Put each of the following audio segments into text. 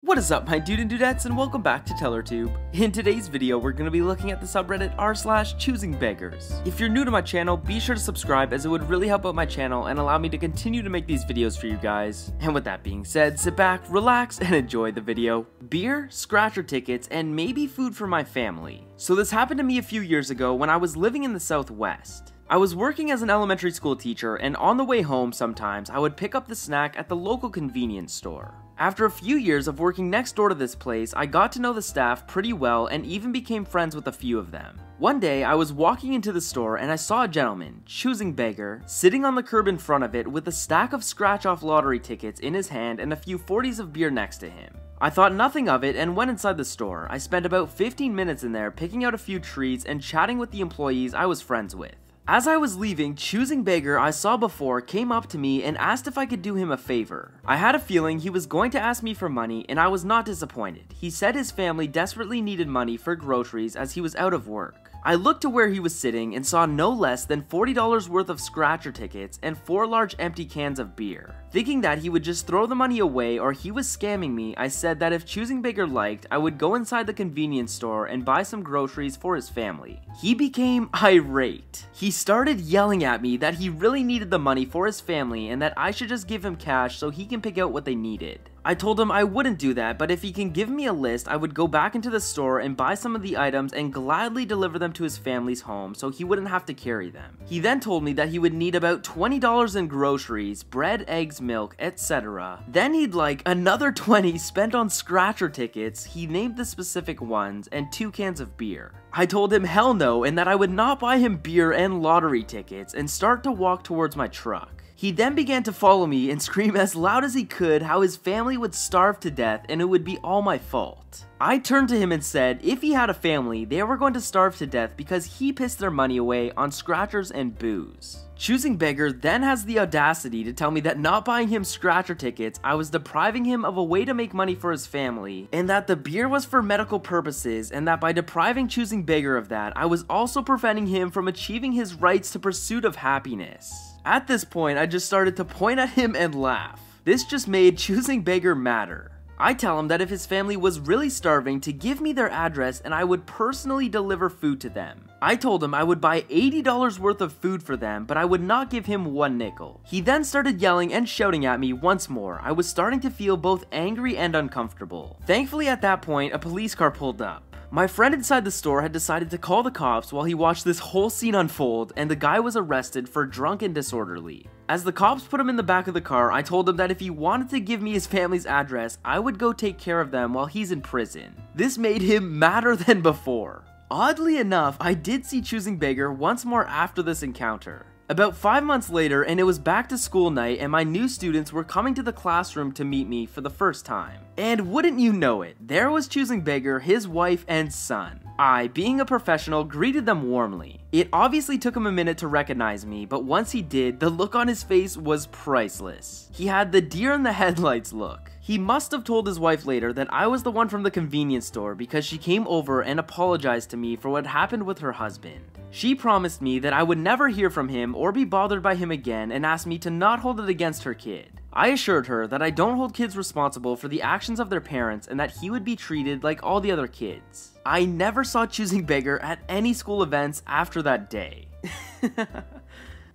What is up, my dude and dudettes, and welcome back to TellerTube. In today's video, we're going to be looking at the subreddit r/choosingbeggars. If you're new to my channel, be sure to subscribe as it would really help out my channel and allow me to continue to make these videos for you guys. And with that being said, sit back, relax, and enjoy the video. Beer, scratcher tickets, and maybe food for my family. So this happened to me a few years ago when I was living in the Southwest. I was working as an elementary school teacher, and on the way home sometimes I would pick up the snack at the local convenience store. After a few years of working next door to this place, I got to know the staff pretty well and even became friends with a few of them. One day, I was walking into the store and I saw a gentleman, choosing beggar, sitting on the curb in front of it with a stack of scratch-off lottery tickets in his hand and a few 40s of beer next to him. I thought nothing of it and went inside the store. I spent about 15 minutes in there picking out a few treats and chatting with the employees I was friends with. As I was leaving, choosing beggar I saw before came up to me and asked if I could do him a favor. I had a feeling he was going to ask me for money, and I was not disappointed. He said his family desperately needed money for groceries as he was out of work. I looked to where he was sitting and saw no less than $40 worth of scratcher tickets and 4 large empty cans of beer. Thinking that he would just throw the money away or he was scamming me, I said that if choosing beggar liked, I would go inside the convenience store and buy some groceries for his family. He became irate. He started yelling at me that he really needed the money for his family and that I should just give him cash so he can pick out what they needed. I told him I wouldn't do that, but if he can give me a list, I would go back into the store and buy some of the items and gladly deliver them to his family's home so he wouldn't have to carry them. He then told me that he would need about $20 in groceries, bread, eggs, milk, etc. Then he'd like another $20 spent on scratcher tickets, he named the specific ones, and 2 cans of beer. I told him hell no and that I would not buy him beer and lottery tickets and start to walk towards my truck. He then began to follow me and scream as loud as he could how his family would starve to death and it would be all my fault. I turned to him and said if he had a family, they were going to starve to death because he pissed their money away on scratchers and booze. Choosing beggar then has the audacity to tell me that not buying him scratcher tickets, I was depriving him of a way to make money for his family, and that the beer was for medical purposes, and that by depriving choosing beggar of that, I was also preventing him from achieving his rights to pursuit of happiness. At this point, I just started to point at him and laugh. This just made choosing beggar madder. I tell him that if his family was really starving to give me their address and I would personally deliver food to them. I told him I would buy $80 worth of food for them, but I would not give him 1 nickel. He then started yelling and shouting at me once more. I was starting to feel both angry and uncomfortable. Thankfully at that point, a police car pulled up. My friend inside the store had decided to call the cops while he watched this whole scene unfold, and the guy was arrested for drunk and disorderly. As the cops put him in the back of the car, I told him that if he wanted to give me his family's address, I would go take care of them while he's in prison. This made him madder than before. Oddly enough, I did see choosing beggar once more after this encounter. About 5 months later, and it was back to school night, and my new students were coming to the classroom to meet me for the first time. And wouldn't you know it, there was choosing beggar, his wife, and son. I, being a professional, greeted them warmly. It obviously took him a minute to recognize me, but once he did, the look on his face was priceless. He had the deer in the headlights look. He must have told his wife later that I was the one from the convenience store because she came over and apologized to me for what happened with her husband. She promised me that I would never hear from him or be bothered by him again and asked me to not hold it against her kid. I assured her that I don't hold kids responsible for the actions of their parents and that he would be treated like all the other kids. I never saw choosing beggar at any school events after that day.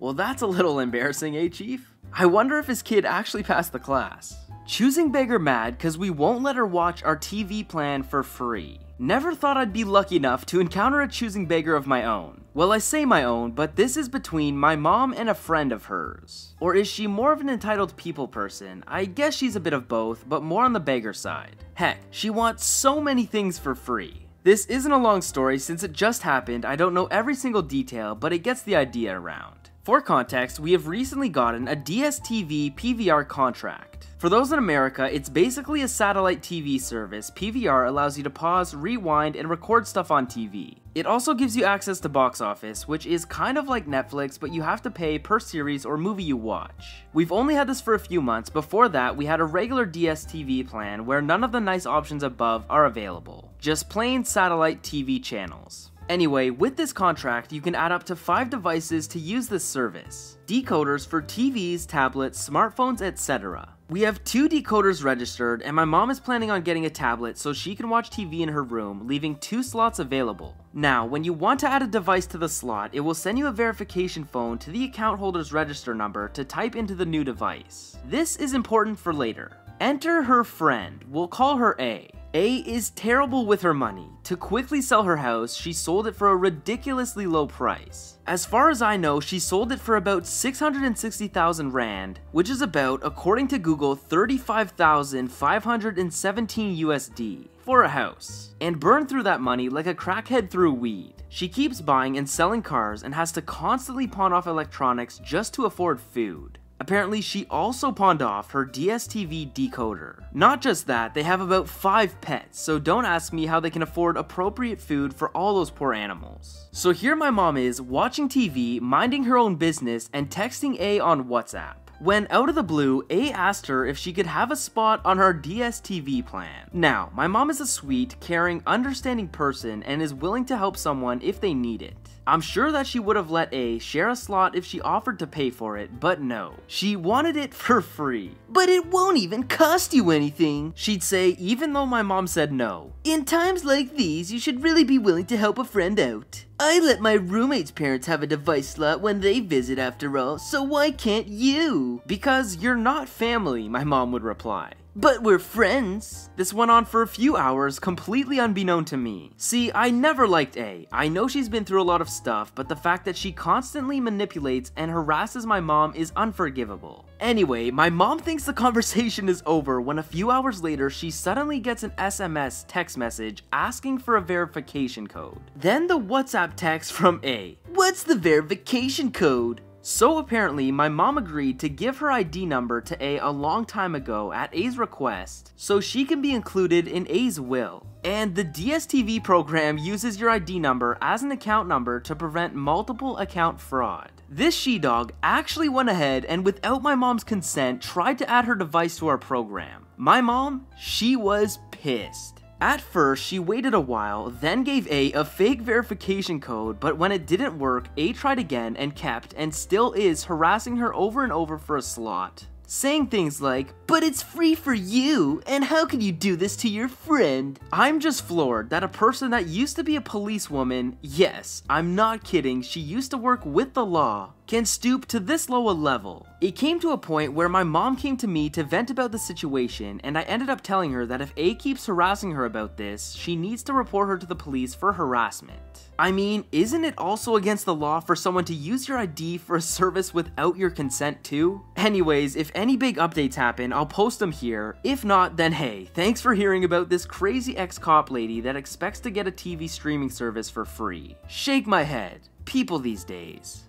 Well, that's a little embarrassing, eh, Chief? I wonder if his kid actually passed the class. Choosing beggar mad cause we won't let her watch our TV plan for free. Never thought I'd be lucky enough to encounter a choosing beggar of my own. Well, I say my own, but this is between my mom and a friend of hers. Or is she more of an entitled people person? I guess she's a bit of both, but more on the beggar side. Heck, she wants so many things for free. This isn't a long story since it just happened. I don't know every single detail, but it gets the idea around. For context, we have recently gotten a DSTV PVR contract. For those in America, it's basically a satellite TV service. PVR allows you to pause, rewind, and record stuff on TV. It also gives you access to box office, which is kind of like Netflix, but you have to pay per series or movie you watch. We've only had this for a few months. Before that, we had a regular DSTV plan where none of the nice options above are available. Just plain satellite TV channels. Anyway, with this contract, you can add up to 5 devices to use this service. Decoders for TVs, tablets, smartphones, etc. We have 2 decoders registered, and my mom is planning on getting a tablet so she can watch TV in her room, leaving 2 slots available. Now, when you want to add a device to the slot, it will send you a verification phone to the account holder's register number to type into the new device. This is important for later. Enter her friend. We'll call her A. A is terrible with her money. To quickly sell her house, she sold it for a ridiculously low price. As far as I know, she sold it for about 660,000 Rand, which is about, according to Google, 35,517 USD for a house, and burned through that money like a crackhead through weed. She keeps buying and selling cars and has to constantly pawn off electronics just to afford food. Apparently, she also pawned off her DSTV decoder. Not just that, they have about 5 pets, so don't ask me how they can afford appropriate food for all those poor animals. So here my mom is, watching TV, minding her own business, and texting A on WhatsApp, when out of the blue, A asked her if she could have a spot on her DSTV plan. Now, my mom is a sweet, caring, understanding person and is willing to help someone if they need it. I'm sure that she would have let A share a slot if she offered to pay for it, but no. She wanted it for free. But it won't even cost you anything, she'd say, even though my mom said no. In times like these, you should really be willing to help a friend out. I let my roommate's parents have a device slot when they visit after all, so why can't you? Because you're not family, my mom would reply. But we're friends. This went on for a few hours, completely unbeknown to me. See, I never liked A. I know she's been through a lot of stuff, but the fact that she constantly manipulates and harasses my mom is unforgivable. Anyway, my mom thinks the conversation is over when a few hours later she suddenly gets an SMS text message asking for a verification code. Then the WhatsApp text from A. What's the verification code? So apparently, my mom agreed to give her ID number to A long time ago at A's request, so she can be included in A's will. And the DSTV program uses your ID number as an account number to prevent multiple account fraud. This she-dog actually went ahead and without my mom's consent tried to add her device to our program. My mom, she was pissed. At first, she waited a while, then gave A fake verification code, but when it didn't work, A tried again and kept, and still is, harassing her over and over for a slot. Saying things like, but it's free for you, and how can you do this to your friend? I'm just floored that a person that used to be a policewoman, yes, I'm not kidding, she used to work with the law, can stoop to this low a level. It came to a point where my mom came to me to vent about the situation, and I ended up telling her that if A keeps harassing her about this, she needs to report her to the police for harassment. I mean, isn't it also against the law for someone to use your ID for a service without your consent too? Anyways, if any big updates happen, I'll post them here. If not, then hey, thanks for hearing about this crazy ex-cop lady that expects to get a TV streaming service for free. Shake my head. People these days.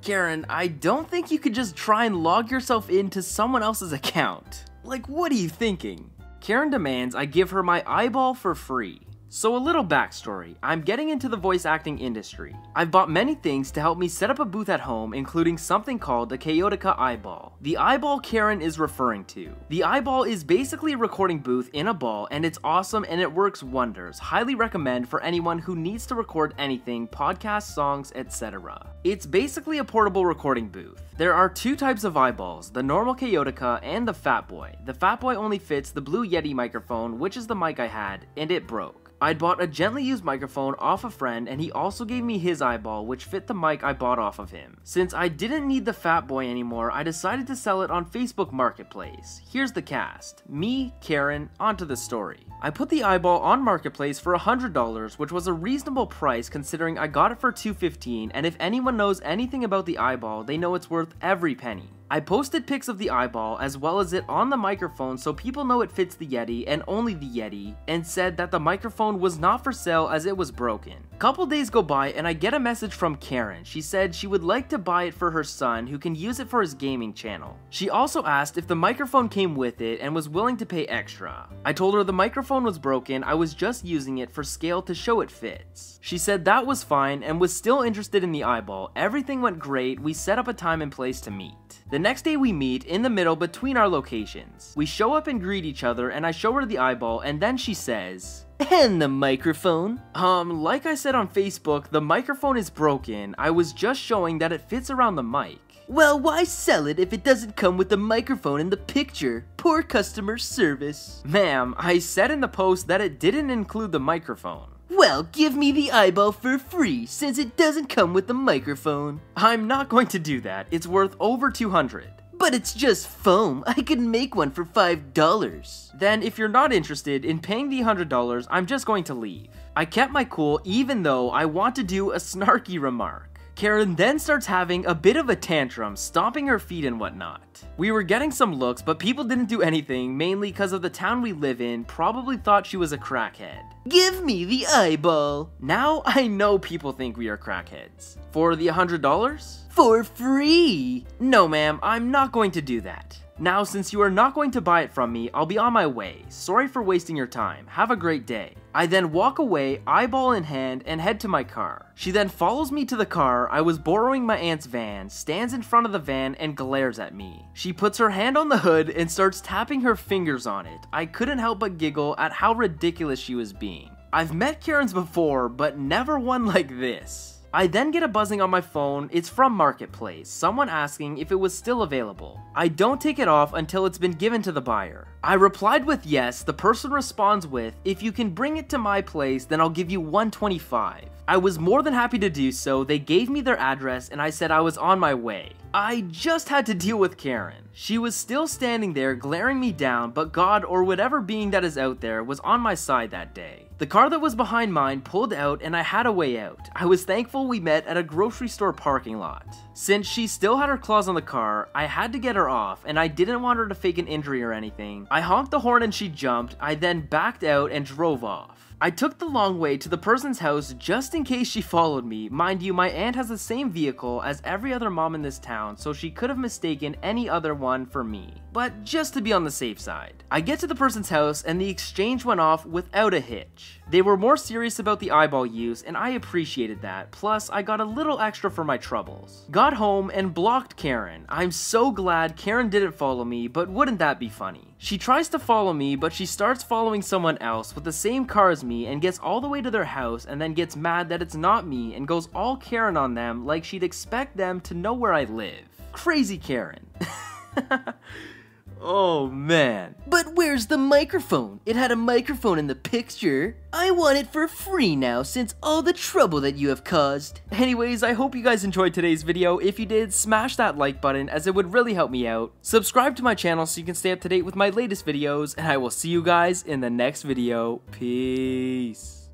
Karen, I don't think you could just try and log yourself into someone else's account. Like, what are you thinking? Karen demands I give her my eyeball for free. So a little backstory, I'm getting into the voice acting industry. I've bought many things to help me set up a booth at home, including something called the Chaotica eyeball. The eyeball Karen is referring to. The eyeball is basically a recording booth in a ball, and it's awesome and it works wonders. Highly recommend for anyone who needs to record anything, podcasts, songs, etc. It's basically a portable recording booth. There are 2 types of eyeballs, the normal Chaotica and the Fat Boy. The Fat Boy only fits the Blue Yeti microphone, which is the mic I had, and it broke. I'd bought a gently used microphone off a friend, and he also gave me his eyeball, which fit the mic I bought off of him. Since I didn't need the Fat Boy anymore, I decided to sell it on Facebook Marketplace. Here's the cast. Me, Karen, onto the story. I put the eyeball on Marketplace for $100, which was a reasonable price considering I got it for $215, and if anyone knows anything about the eyeball, they know it's worth every penny. I posted pics of the eyeball as well as it on the microphone so people know it fits the Yeti and only the Yeti, and said that the microphone was not for sale as it was broken. Couple days go by and I get a message from Karen. She said she would like to buy it for her son who can use it for his gaming channel. She also asked if the microphone came with it and was willing to pay extra. I told her the microphone was broken, I was just using it for scale to show it fits. She said that was fine and was still interested in the eyeball. Everything went great, we set up a time and place to meet. The next day we meet in the middle between our locations. We show up and greet each other and I show her the eyeball and then she says, "And the microphone?" Like I said on Facebook, the microphone is broken. I was just showing that it fits around the mic. Well, why sell it if it doesn't come with the microphone in the picture? Poor customer service. Ma'am, I said in the post that it didn't include the microphone. Well, give me the eyeball for free, since it doesn't come with the microphone. I'm not going to do that. It's worth over $200. But it's just foam. I could make one for $5. Then if you're not interested in paying the $100, I'm just going to leave. I kept my cool even though I want to do a snarky remark. Karen then starts having a bit of a tantrum, stomping her feet and whatnot. We were getting some looks, but people didn't do anything, mainly because of the town we live in, probably thought she was a crackhead. Give me the eyeball. Now I know people think we are crackheads. For the $100? For free. No ma'am, I'm not going to do that. Now, since you are not going to buy it from me, I'll be on my way. Sorry for wasting your time. Have a great day. I then walk away, eyeball in hand, and head to my car. She then follows me to the car. I was borrowing my aunt's van, stands in front of the van, and glares at me. She puts her hand on the hood and starts tapping her fingers on it. I couldn't help but giggle at how ridiculous she was being. I've met Karens before, but never one like this. I then get a buzzing on my phone. It's from Marketplace, someone asking if it was still available. I don't take it off until it's been given to the buyer. I replied with yes. The person responds with, if you can bring it to my place, then I'll give you $125. I was more than happy to do so. They gave me their address and I said I was on my way. I just had to deal with Karen. She was still standing there glaring me down, but God or whatever being that is out there was on my side that day. The car that was behind mine pulled out and I had a way out. I was thankful we met at a grocery store parking lot. Since she still had her claws on the car, I had to get her off and I didn't want her to fake an injury or anything. I honked the horn and she jumped. I then backed out and drove off. I took the long way to the person's house just in case she followed me. Mind you, my aunt has the same vehicle as every other mom in this town, so she could have mistaken any other one for me. But just to be on the safe side. I get to the person's house and the exchange went off without a hitch. They were more serious about the eyeball use and I appreciated that, plus I got a little extra for my troubles. Got home and blocked Karen. I'm so glad Karen didn't follow me, but wouldn't that be funny? She tries to follow me, but she starts following someone else with the same car as me and gets all the way to their house and then gets mad that it's not me and goes all Karen on them like she'd expect them to know where I live. Crazy Karen. Oh man. But where's the microphone? It had a microphone in the picture. I want it for free now since all the trouble that you have caused. Anyways, I hope you guys enjoyed today's video. If you did, smash that like button as it would really help me out. Subscribe to my channel so you can stay up to date with my latest videos, and I will see you guys in the next video. Peace.